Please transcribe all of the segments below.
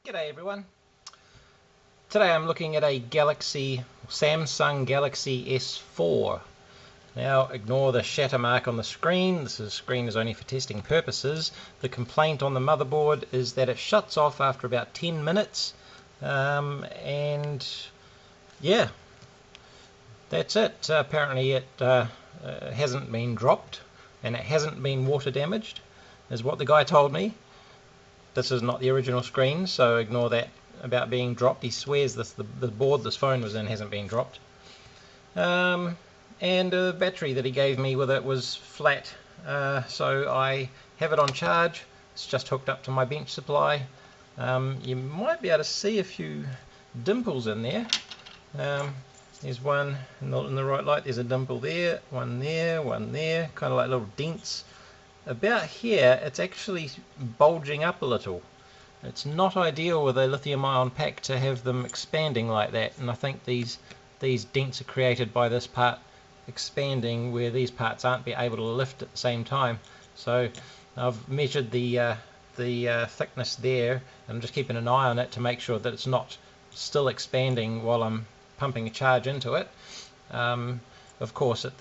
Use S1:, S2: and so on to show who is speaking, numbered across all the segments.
S1: G'day everyone. Today I'm looking at a Samsung Galaxy S4. Now ignore the shatter mark on the screen. Screen is only for testing purposes. The complaint on the motherboard is that it shuts off after about 10 minutes. And yeah, that's it. Apparently it hasn't been dropped and it hasn't been water damaged, is what the guy told me. This is not the original screen, so ignore that about being dropped. He swears the board this phone was in hasn't been dropped. And the battery that he gave me with it was flat, so I have it on charge. It's just hooked up to my bench supply. You might be able to see a few dimples in there. There's one in the right light. There's a dimple there, one there, kind of like little dents. About here it's actually bulging up a little. It's not ideal with a lithium ion pack to have them expanding like that, and I think these dents are created by this part expanding where these parts aren't be able to lift at the same time. So I've measured the thickness there, and I'm just keeping an eye on it to make sure that it's not still expanding while I'm pumping a charge into it. Of course at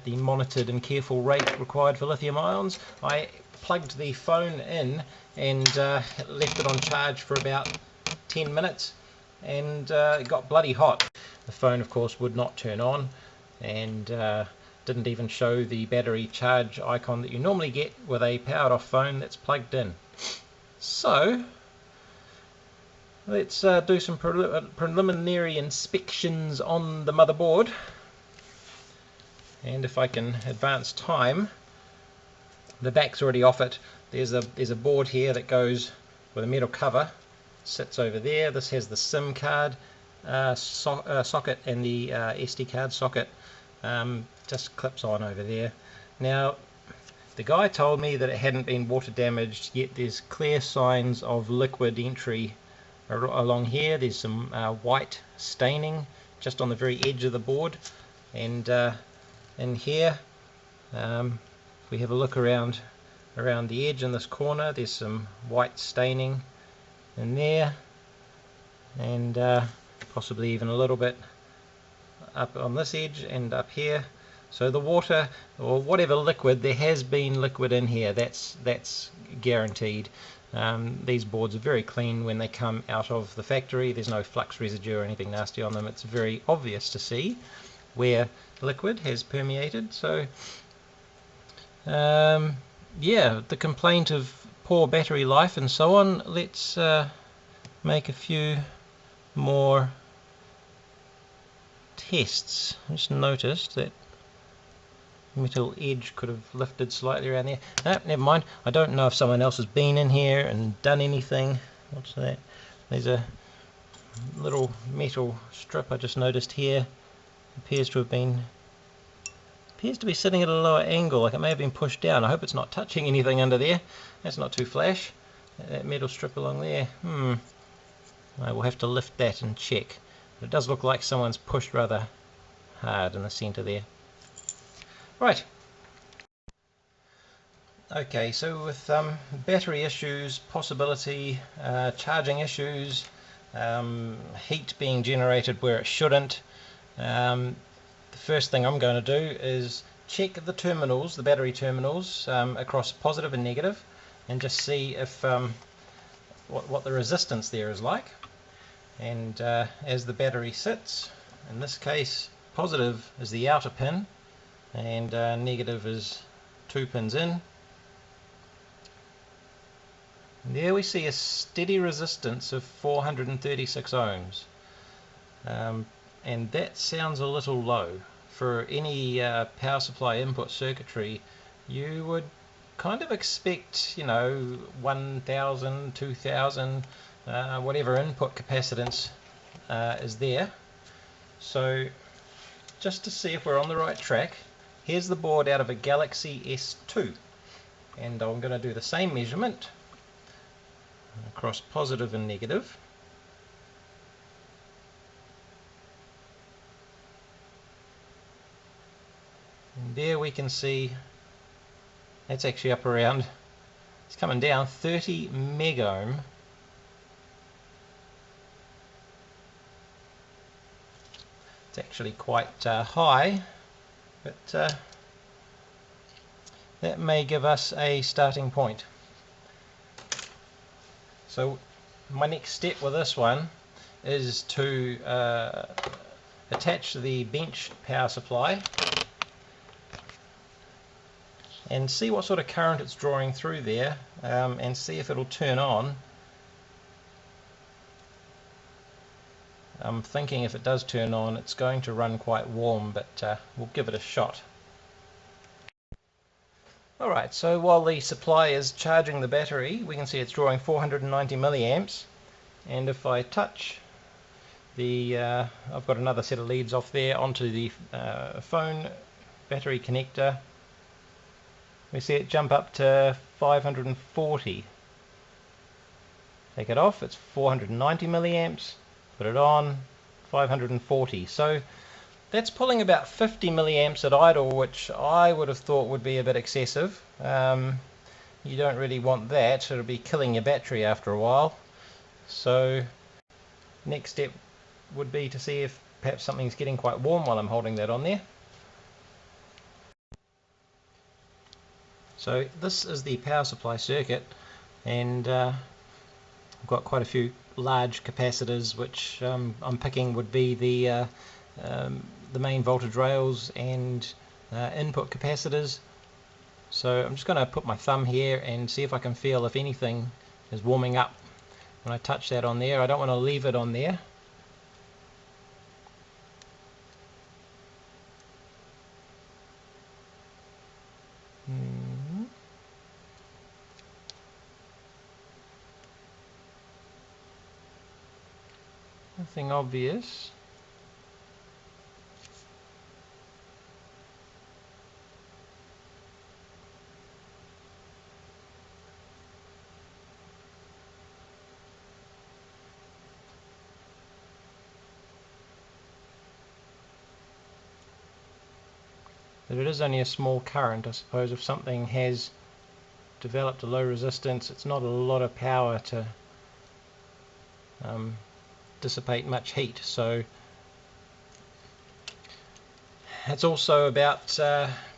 S1: the monitored and careful rate required for lithium ions. I plugged the phone in and left it on charge for about 10 minutes, and it got bloody hot. The phone of course would not turn on, and didn't even show the battery charge icon that you normally get with a powered off phone that's plugged in. So let's do some preliminary inspections on the motherboard. And if I can advance time, the back's already off it. There's a board here that goes with a metal cover, sits over there. This has the SIM card socket and the SD card socket, just clips on over there. Now the guy told me that it hadn't been water damaged, yet there's clear signs of liquid entry along here. There's some white staining just on the very edge of the board, and in here, if we have a look around the edge in this corner, there's some white staining in there, and possibly even a little bit up on this edge and up here. So the water, or whatever liquid, there has been liquid in here. That's guaranteed. These boards are very clean when they come out of the factory. There's no flux residue or anything nasty on them. It's very obvious to see where liquid has permeated. So yeah, the complaint of poor battery life and so on. Let's make a few more tests. I just noticed that metal edge could have lifted slightly around there. No, never mind. I don't know if someone else has been in here and done anything. What's that? There's a little metal strip I just noticed here. Appears to be sitting at a lower angle, like it may have been pushed down. I hope it's not touching anything under there. That's not too flash. That metal strip along there. I will have to lift that and check. But it does look like someone's pushed rather hard in the center there. Right. Okay, so with battery issues, possibility, charging issues, heat being generated where it shouldn't, the first thing I'm going to do is check the terminals, the battery terminals, across positive and negative, and just see if what the resistance there is like. And as the battery sits, in this case positive is the outer pin and negative is 2 pins in. And there we see a steady resistance of 436 ohms. And that sounds a little low. For any power supply input circuitry, you would kind of expect, 1000, 2000, whatever input capacitance is there. So just to see if we're on the right track, here's the board out of a Galaxy S2, and I'm going to do the same measurement across positive and negative. And there we can see that's actually up around, it's coming down 30 megohm It's actually quite high, but that may give us a starting point. So my next step with this one is to attach the bench power supply and see what sort of current it's drawing through there, and see if it'll turn on. I'm thinking if it does turn on, it's going to run quite warm, but we'll give it a shot. Alright, so while the supply is charging the battery, we can see it's drawing 490 milliamps, and if I touch the, I've got another set of leads off there onto the phone battery connector, we see it jump up to 540. Take it off, it's 490 milliamps, put it on, 540. So that's pulling about 50 milliamps at idle, which I would have thought would be a bit excessive. You don't really want that, it'll be killing your battery after a while. So next step would be to see if perhaps something's getting quite warm while I'm holding that on there. So this is the power supply circuit, and I've got quite a few large capacitors which I'm picking would be the main voltage rails and input capacitors. So I'm just going to put my thumb here and see if I can feel if anything is warming up when I touch that on there. I don't want to leave it on there. Nothing obvious. But it is only a small current. I suppose if something has developed a low resistance, it's not a lot of power to dissipate much heat. So it's also about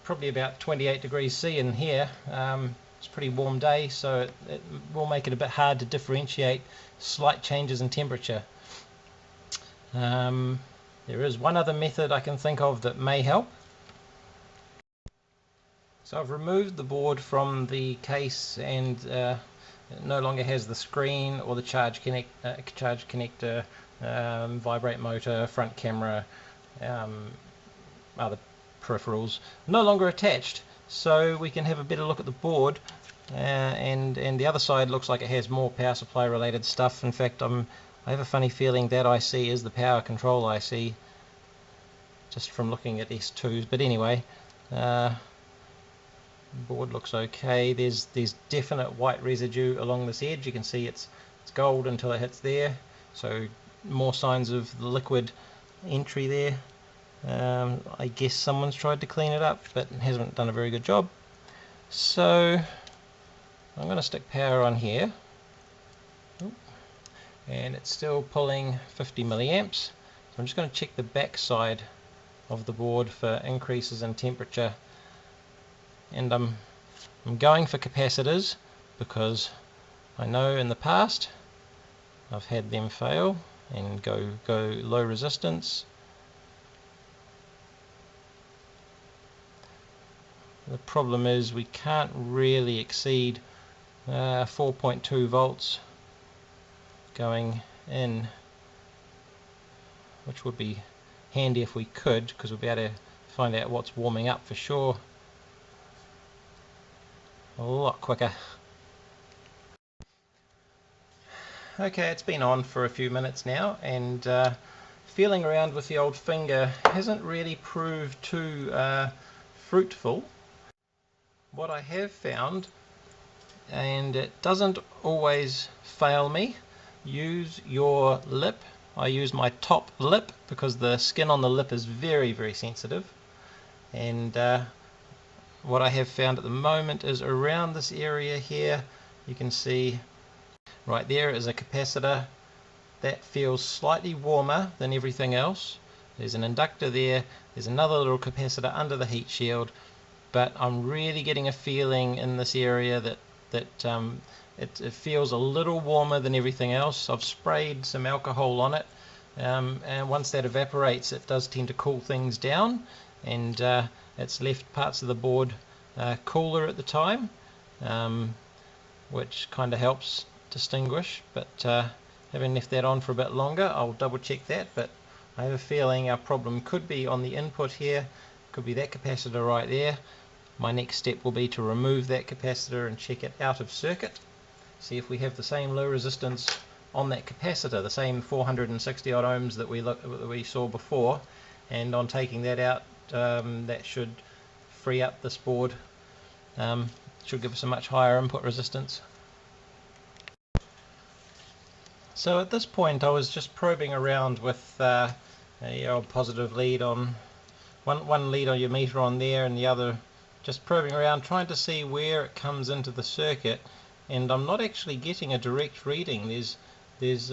S1: probably about 28 degrees C in here. It's a pretty warm day, so it will make it a bit hard to differentiate slight changes in temperature. There is one other method I can think of that may help. So I've removed the board from the case, and it no longer has the screen or the charge connector, vibrate motor, front camera, other peripherals no longer attached. So we can have a better look at the board, and the other side looks like it has more power supply related stuff. In fact, I have a funny feeling that IC is the power control IC, just from looking at S2s. But anyway, board looks okay. There's definite white residue along this edge. You can see it's gold until it hits there, so more signs of the liquid entry there. I guess someone's tried to clean it up but hasn't done a very good job. So I'm going to stick power on here, and it's still pulling 50 milliamps. So I'm just going to check the back side of the board for increases in temperature. And I'm going for capacitors because I know in the past I've had them fail and go low resistance. The problem is we can't really exceed 4.2 volts going in, which would be handy if we could, because we'll be able to find out what's warming up for sure a lot quicker. Okay, it's been on for a few minutes now, and feeling around with the old finger hasn't really proved too fruitful. What I have found, and it doesn't always fail me, use your lip. I use my top lip because the skin on the lip is very, very sensitive, and what I have found at the moment is around this area here, you can see right there is a capacitor that feels slightly warmer than everything else. there's an inductor there, there's another little capacitor under the heat shield, but I'm really getting a feeling in this area that it feels a little warmer than everything else. I've sprayed some alcohol on it, and once that evaporates it does tend to cool things down, and it's left parts of the board cooler at the time, which kind of helps distinguish. But having left that on for a bit longer, I'll double check that, but I have a feeling our problem could be on the input here, could be that capacitor right there. My next step will be to remove that capacitor and check it out of circuit, see if we have the same low resistance on that capacitor, the same 460 odd ohms that we saw before, and on taking that out, that should free up this board, should give us a much higher input resistance. So at this point I was just probing around with a old positive lead on one lead on your meter on there, and the other just probing around trying to see where it comes into the circuit, and I'm not actually getting a direct reading. There's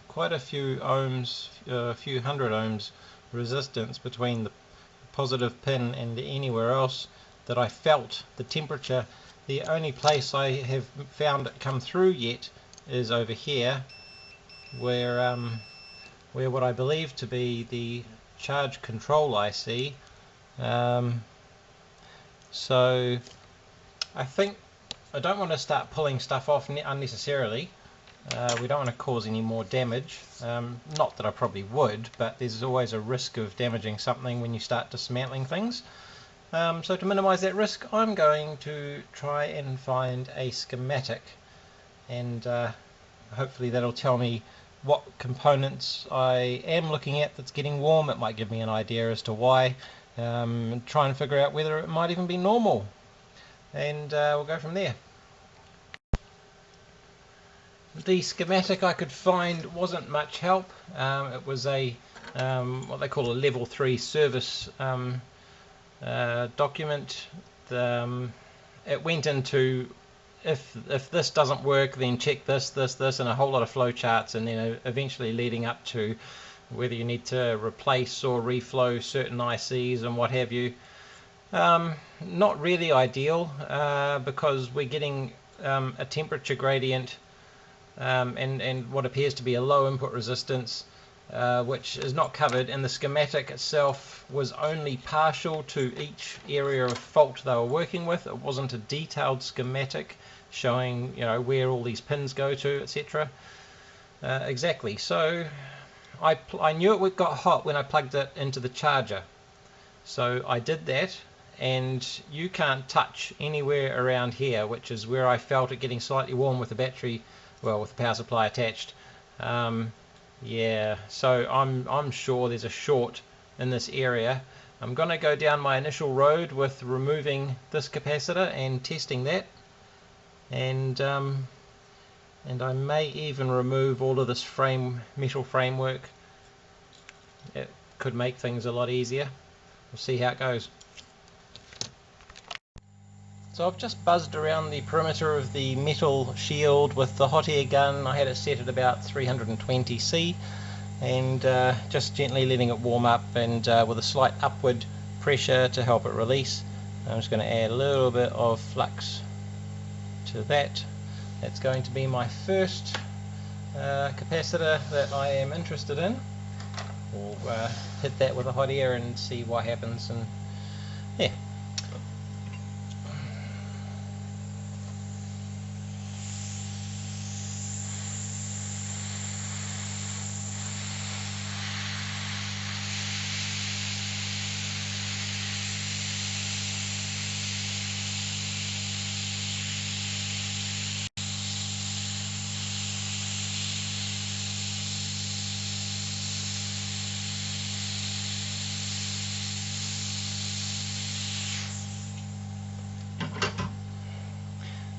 S1: quite a few ohms, a few hundred ohms resistance between the positive pin and anywhere else that I felt the temperature. The only place I have found it come through yet is over here, where what I believe to be the charge control IC. So I think I don't want to start pulling stuff off unnecessarily. We don't want to cause any more damage. Not that I probably would, but there's always a risk of damaging something when you start dismantling things. So to minimize that risk, I'm going to try and find a schematic, and hopefully that'll tell me what components I am looking at that's getting warm. It might give me an idea as to why, and try and figure out whether it might even be normal, and we'll go from there. The schematic I could find wasn't much help. It was a what they call a level 3 service document. It went into, if this doesn't work, then check this, and a whole lot of flow charts, and then eventually leading up to whether you need to replace or reflow certain ICs and what have you. Not really ideal, because we're getting a temperature gradient and what appears to be a low input resistance, which is not covered, and the schematic itself was only partial to each area of fault they were working with. It wasn't a detailed schematic showing, you know, where all these pins go to, etc. Exactly. So I knew it got hot when I plugged it into the charger, so I did that, and you can't touch anywhere around here, which is where I felt it getting slightly warm with the battery, well, with the power supply attached. Yeah, so I'm sure there's a short in this area. I'm going to go down my initial road with removing this capacitor and testing that, and I may even remove all of this metal framework. It could make things a lot easier. We'll see how it goes. So I've just buzzed around the perimeter of the metal shield with the hot air gun. I had it set at about 320 C, and just gently letting it warm up, and with a slight upward pressure to help it release. I'm just going to add a little bit of flux to that. That's going to be my first capacitor that I am interested in. We'll hit that with a hot air and see what happens, and yeah.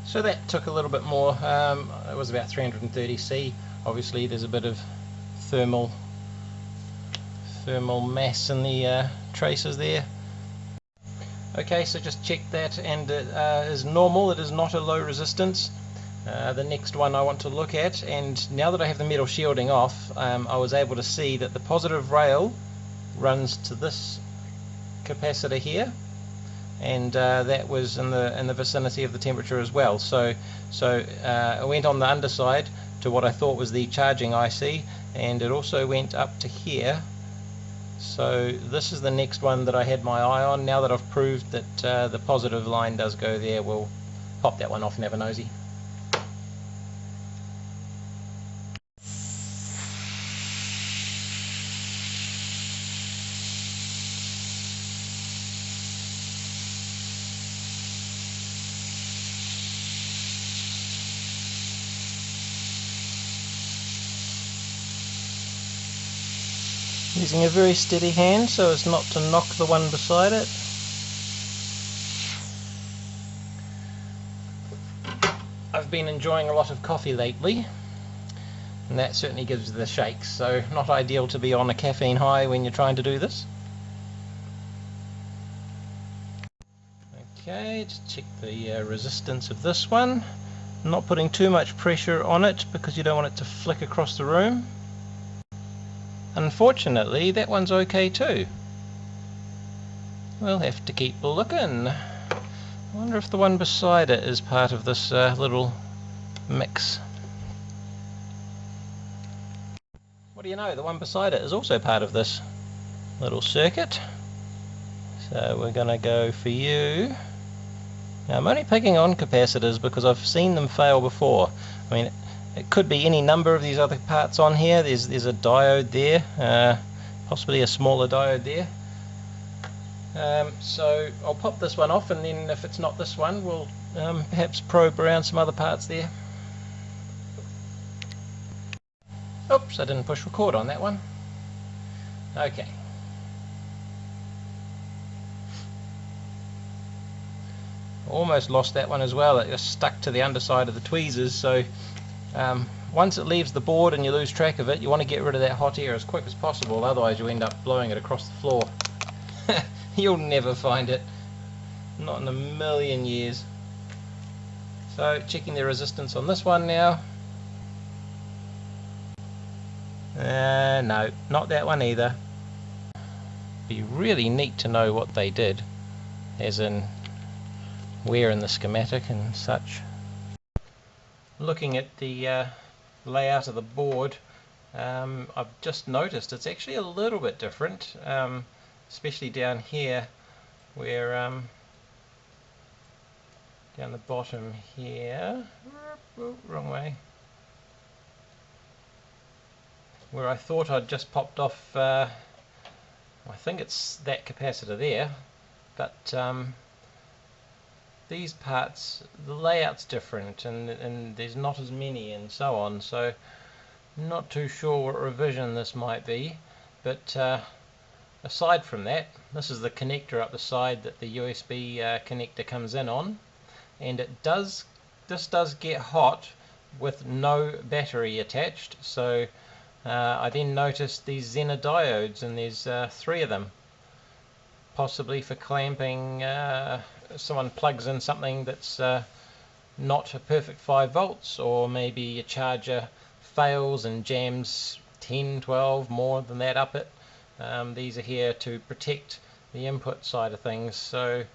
S1: So that took a little bit more. It was about 330 C. Obviously there's a bit of thermal mass in the traces there. Okay, so just check that, and it is normal. It is not a low resistance. The next one I want to look at, and now that I have the metal shielding off, I was able to see that the positive rail runs to this capacitor here, and that was in the vicinity of the temperature as well. So it went on the underside to what I thought was the charging IC, and it also went up to here. So this is the next one that I had my eye on. Now that I've proved that the positive line does go there, we'll pop that one off and have a nosy. Using a very steady hand so as not to knock the one beside it. I've been enjoying a lot of coffee lately, and that certainly gives the shakes, so not ideal to be on a caffeine high when you're trying to do this. Okay, just check the resistance of this one. I'm not putting too much pressure on it because you don't want it to flick across the room. Unfortunately, that one's okay too. We'll have to keep looking. I wonder if the one beside it is part of this little mix. What do you know, the one beside it is also part of this little circuit. So we're going to go for you. Now I'm only picking on capacitors because I've seen them fail before. I mean, it could be any number of these other parts on here. There's a diode there, possibly a smaller diode there. So I'll pop this one off, and then if it's not this one, we'll perhaps probe around some other parts there. Oops, I didn't push record on that one. Okay. Almost lost that one as well. It just stuck to the underside of the tweezers, so once it leaves the board and you lose track of it, you want to get rid of that hot air as quick as possible, otherwise you end up blowing it across the floor. You'll never find it, not in a million years. So checking the resistance on this one now. No, not that one either. Be really neat to know what they did, as in where in the schematic and such. Looking at the layout of the board, I've just noticed it's actually a little bit different, especially down here where down the bottom here, wrong way, where I thought I'd just popped off, I think it's that capacitor there, but these parts, the layout's different, and there's not as many and so on, so I'm not too sure what revision this might be, but aside from that, this is the connector up the side that the USB connector comes in on, and this does get hot with no battery attached. So I then noticed these Zener diodes, and there's 3 of them, possibly for clamping. Someone plugs in something that's not a perfect 5 volts, or maybe a charger fails and jams 10, 12, more than that up it. These are here to protect the input side of things, so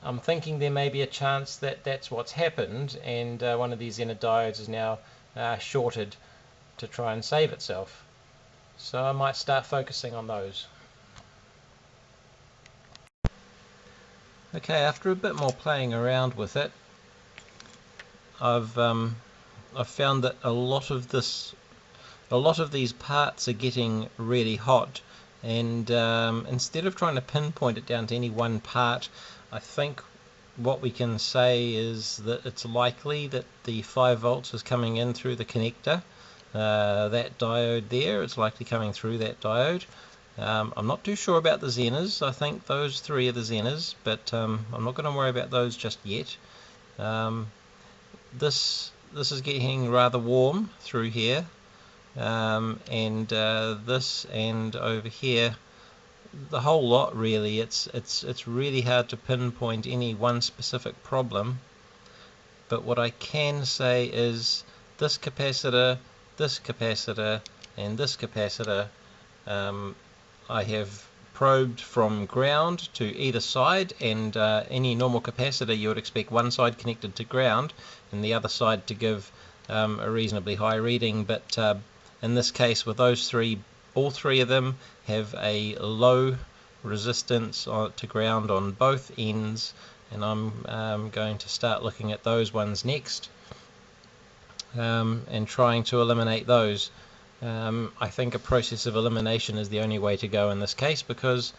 S1: I'm thinking there may be a chance that that's what's happened, and one of these Zener diodes is now shorted to try and save itself. So I might start focusing on those. Okay, after a bit more playing around with it, I've found that a lot of these parts are getting really hot, and instead of trying to pinpoint it down to any one part, I think what we can say is that it's likely that the 5 volts is coming in through the connector. That diode there, it's likely coming through that diode. I'm not too sure about the Zeners. I think those 3 are the Zeners, but I'm not going to worry about those just yet. This is getting rather warm through here, and this and over here, the whole lot really. It's really hard to pinpoint any one specific problem, but what I can say is this capacitor, and this capacitor, I have probed from ground to either side, and any normal capacitor you would expect one side connected to ground and the other side to give a reasonably high reading, but in this case with those three, all three of them have a low resistance to ground on both ends, and I'm going to start looking at those ones next and trying to eliminate those. I think a process of elimination is the only way to go in this case, because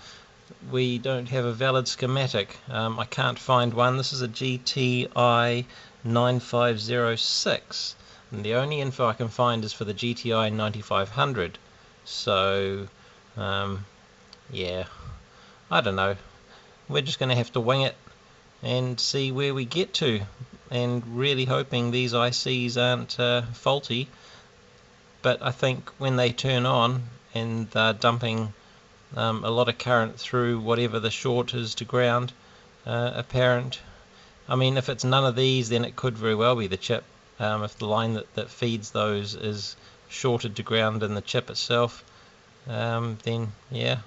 S1: we don't have a valid schematic. I can't find one. This is a GTI 9506, and the only info I can find is for the GTI 9500. So yeah, I don't know. We're just going to have to wing it and see where we get to, and really hoping these ICs aren't faulty. But I think when they turn on and they're dumping a lot of current through whatever the short is to ground, apparent. I mean, if it's none of these, then it could very well be the chip. If the line that feeds those is shorted to ground in the chip itself, then yeah.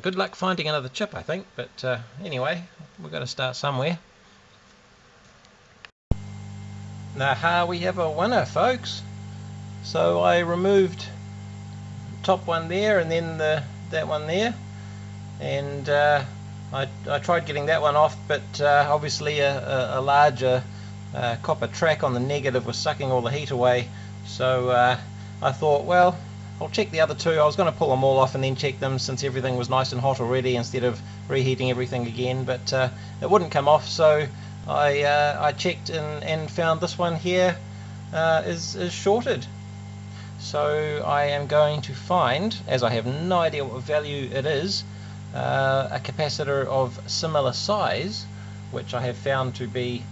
S1: Good luck finding another chip, I think. But anyway, we're going to start somewhere. Aha, we have a winner, folks. So I removed the top one there, and then that one there, and I tried getting that one off, but obviously a larger copper track on the negative was sucking all the heat away. So I thought, well, I'll check the other two. I was going to pull them all off and then check them, since everything was nice and hot already, instead of reheating everything again, but it wouldn't come off. So I checked and found this one here is shorted. So I am going to find, as I have no idea what value it is, a capacitor of similar size, which I have found to be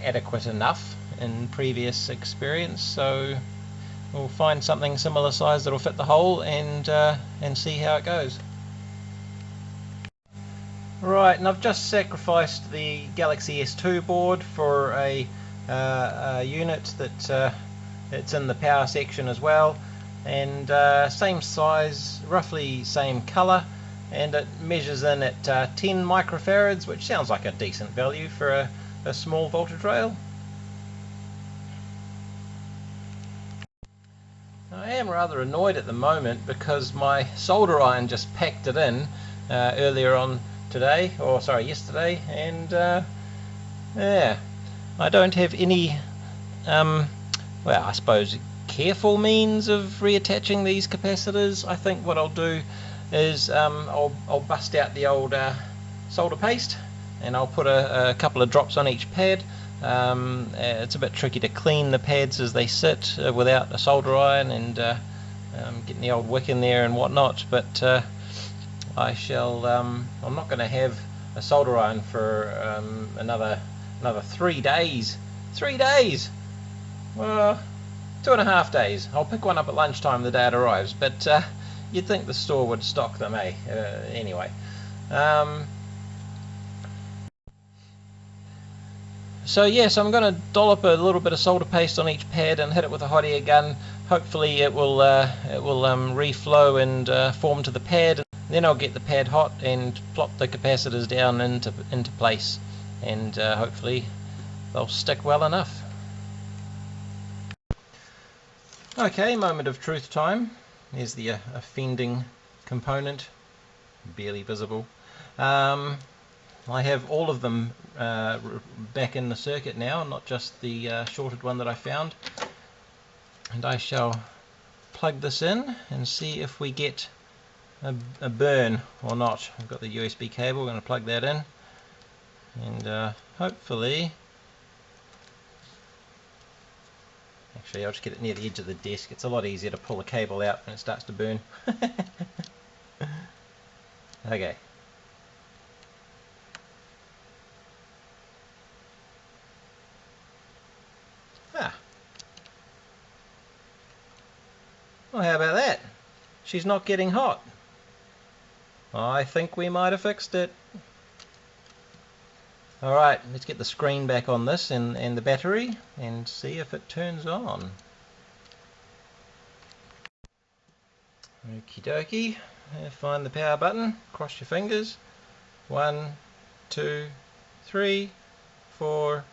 S1: adequate enough in previous experience. So we'll find something similar size that'll fit the hole, and see how it goes. Right, and I've just sacrificed the Galaxy S2 board for a unit that it's in the power section as well, and same size, roughly same color, and it measures in at 10 microfarads, which sounds like a decent value for a small voltage rail. I am rather annoyed at the moment because my solder iron just packed it in earlier on today, or sorry, yesterday, and yeah, I don't have any well, I suppose careful means of reattaching these capacitors. I think what I'll do is I'll bust out the old solder paste, and I'll put a couple of drops on each pad. It's a bit tricky to clean the pads as they sit without a solder iron, and getting the old wick in there and whatnot, but I shall I'm not going to have a solder iron for another 3 days. 3 days! Well, 2.5 days. I'll pick one up at lunchtime the day it arrives, but you'd think the store would stock them, eh? Anyway. So yes, I'm going to dollop a little bit of solder paste on each pad and hit it with a hot air gun. Hopefully it will reflow and form to the pad. Then I'll get the pad hot and plop the capacitors down into place, and hopefully they'll stick well enough. Okay, moment of truth time. There's the offending component, barely visible. I have all of them back in the circuit now, not just the shorted one that I found. And I shall plug this in and see if we get a burn or not. I've got the USB cable, we're going to plug that in, and hopefully, actually I'll just get it near the edge of the desk. It's a lot easier to pull the cable out when it starts to burn. Okay. Ah. Well, how about that? She's not getting hot. I think we might have fixed it. Alright, let's get the screen back on this and the battery and see if it turns on. Okie dokie. Find the power button, cross your fingers. 1, 2, 3, 4.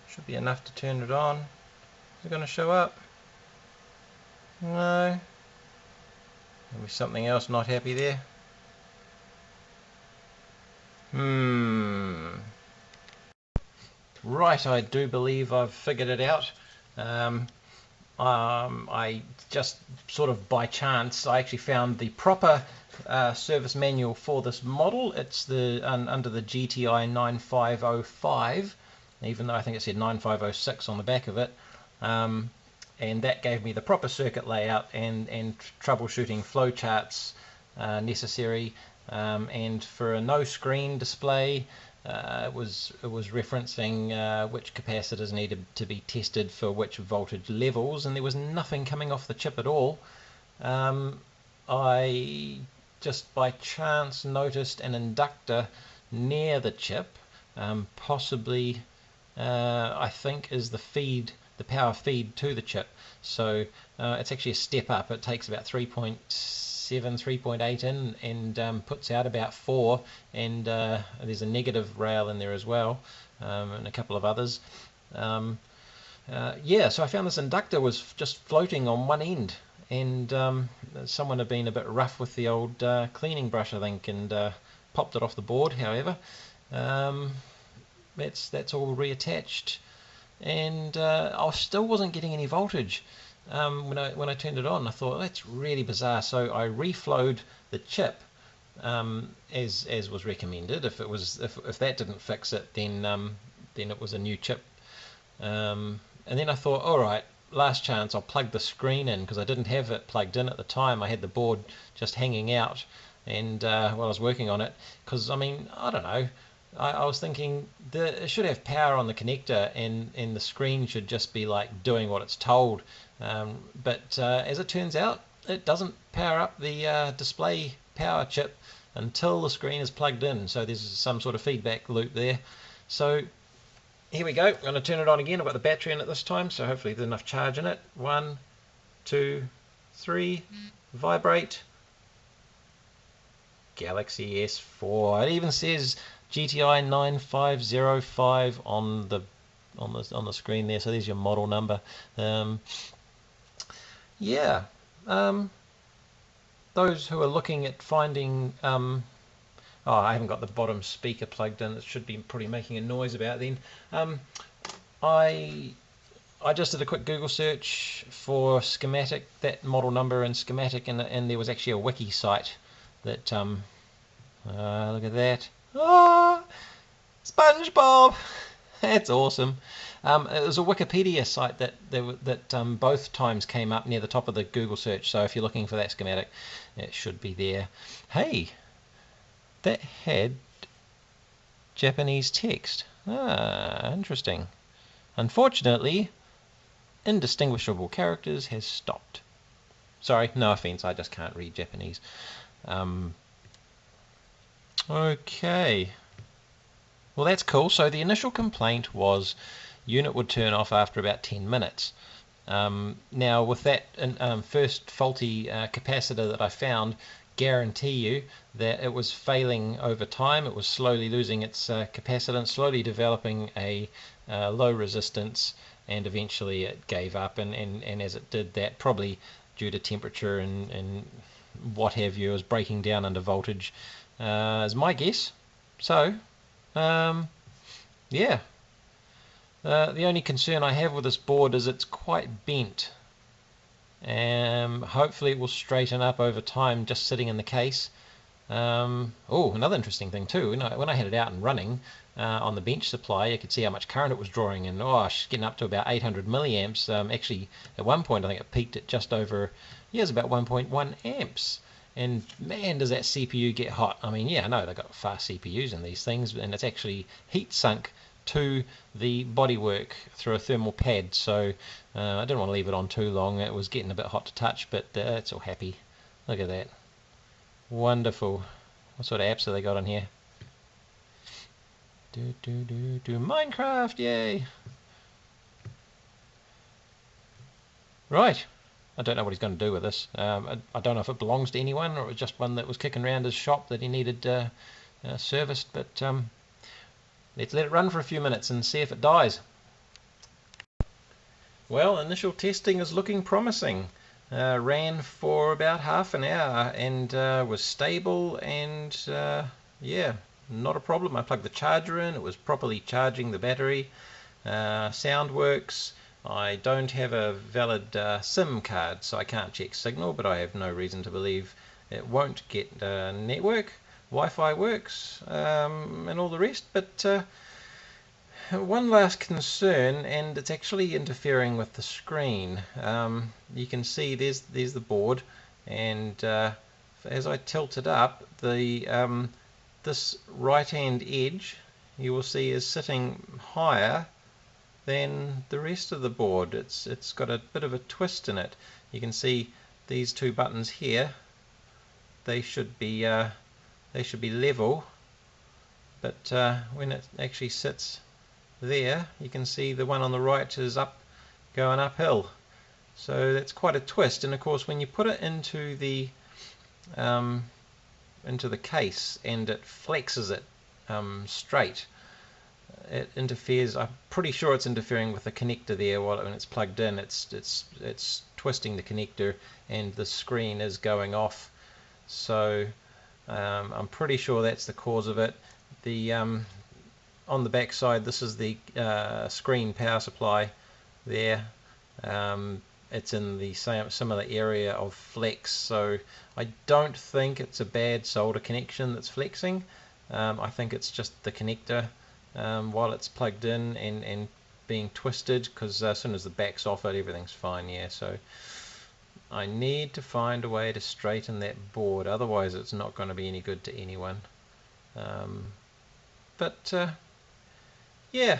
S1: Should be enough to turn it on. Is it going to show up? No. Maybe something else not happy there. Right, I do believe I've figured it out. I just sort of by chance, I actually found the proper service manual for this model. It's the under the GTI 9505, even though I think it said 9506 on the back of it. And that gave me the proper circuit layout and troubleshooting flowcharts necessary. And for a no screen display, it was referencing which capacitors needed to be tested for which voltage levels, and there was nothing coming off the chip at all. I just by chance noticed an inductor near the chip, possibly I think is the power feed to the chip. So it's actually a step up. It takes about 3.7, 3.8 in and puts out about 4, and there's a negative rail in there as well, and a couple of others. Yeah, so I found this inductor was just floating on one end, and someone had been a bit rough with the old cleaning brush, I think, and popped it off the board. However, that's all reattached, and I still wasn't getting any voltage. When I turned it on, I thought, oh, that's really bizarre. So I reflowed the chip as was recommended. If that didn't fix it, then it was a new chip. And then I thought, all right, last chance, I'll plug the screen in, because I didn't have it plugged in at the time. I had the board just hanging out, and while I was working on it, because I mean, I don't know. I was thinking it should have power on the connector, and the screen should just be like doing what it's told. But as it turns out, it doesn't power up the display power chip until the screen is plugged in. So there's some sort of feedback loop there. So here we go. I'm going to turn it on again. I've got the battery in it this time, so hopefully there's enough charge in it. 1, 2, 3, vibrate. Galaxy S4. It even says GTI 9505 on the screen there. So there's your model number. Yeah. Those who are looking at finding oh, I haven't got the bottom speaker plugged in. It should be probably making a noise about then. I just did a quick Google search for schematic, that model number and schematic, and there was actually a wiki site that look at that. Ah, SpongeBob. That's awesome. It was a Wikipedia site that both times came up near the top of the Google search. So if you're looking for that schematic, it should be there. Hey, that had Japanese text. Ah, interesting. Unfortunately, indistinguishable characters has stopped. Sorry, no offense, I just can't read Japanese. Okay. Well, that's cool. So the initial complaint was unit would turn off after about 10 minutes. Now with that first faulty capacitor that I found, guarantee you that it was failing over time. It was slowly losing its capacitance, slowly developing a low resistance, and eventually it gave up, and as it did that, probably due to temperature and what have you, it was breaking down under voltage, is my guess. So yeah, the only concern I have with this board is it's quite bent. Hopefully it will straighten up over time just sitting in the case. Oh, another interesting thing too, when I had it out and running on the bench supply, you could see how much current it was drawing, and oh, it's getting up to about 800 milliamps. Actually, at one point I think it peaked at just over, yeah, it's about 1.1 amps. And man, does that CPU get hot. I mean, yeah, I know they've got fast CPUs in these things, and it's actually heat sunk to the bodywork through a thermal pad, so I didn't want to leave it on too long. It was getting a bit hot to touch, but it's all happy. Look at that. Wonderful. What sort of apps have they got on here? Minecraft, yay! Right. I don't know what he's going to do with this. I don't know if it belongs to anyone or it was just one that was kicking around his shop that he needed serviced, but let's let it run for a few minutes and see if it dies. Well, initial testing is looking promising. Ran for about half an hour and was stable, and yeah, not a problem. I plugged the charger in, it was properly charging the battery. Sound works. I don't have a valid SIM card, so I can't check signal, but I have no reason to believe it won't get network. Wi-Fi works, and all the rest, but one last concern, and it's actually interfering with the screen. You can see there's the board, and as I tilt it up, the this right hand edge you will see is sitting higher than the rest of the board. It's got a bit of a twist in it. You can see these two buttons here. They should be level, but when it actually sits there, you can see the one on the right is going uphill. So that's quite a twist. And of course, when you put it into the case and it flexes it straight, it interferes. I'm pretty sure it's interfering with the connector there when it's plugged in. It's twisting the connector and the screen is going off. So I'm pretty sure that's the cause of it. The on the back side, this is the screen power supply there. It's in the similar area of flex, so I don't think it's a bad solder connection that's flexing. I think it's just the connector while it's plugged in and being twisted, because as soon as the back's off it, everything's fine. Yeah, so I need to find a way to straighten that board, otherwise it's not going to be any good to anyone. But yeah,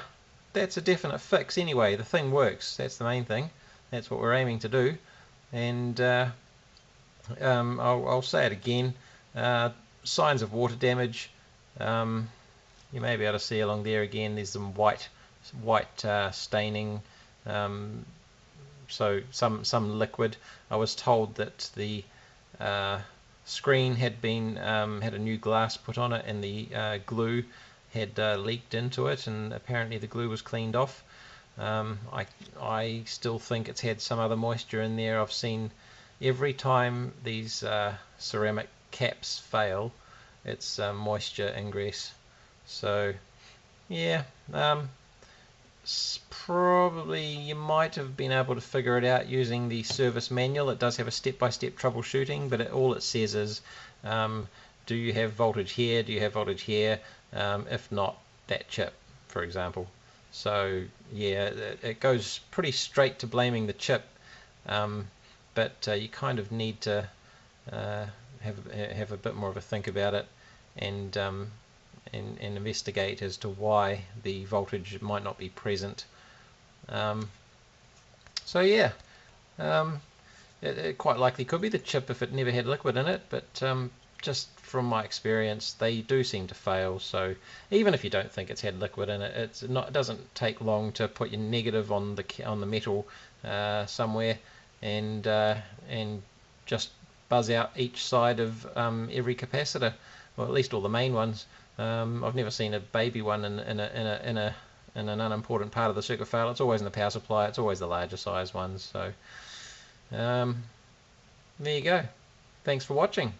S1: that's a definite fix anyway. The thing works, that's the main thing. That's what we're aiming to do. And I'll say it again, signs of water damage. You may be able to see along there again, there's some white staining, so some liquid. I was told that the screen had a new glass put on it, and the glue had leaked into it, and apparently the glue was cleaned off. I still think it's had some other moisture in there. I've seen every time these ceramic caps fail, it's moisture ingress. So yeah, probably you might have been able to figure it out using the service manual. It does have a step-by-step troubleshooting, but all it says is, do you have voltage here, do you have voltage here, if not, that chip, for example. So yeah, it goes pretty straight to blaming the chip, but you kind of need to have a bit more of a think about it, and investigate as to why the voltage might not be present. So yeah, it quite likely could be the chip if it never had liquid in it, but just from my experience, they do seem to fail. So even if you don't think it's had liquid in it, it doesn't take long to put your negative on the metal somewhere, and just buzz out each side of every capacitor, well, at least all the main ones. I've never seen a baby one in an unimportant part of the circuit fail. It's always in the power supply. It's always the larger size ones. So there you go. Thanks for watching.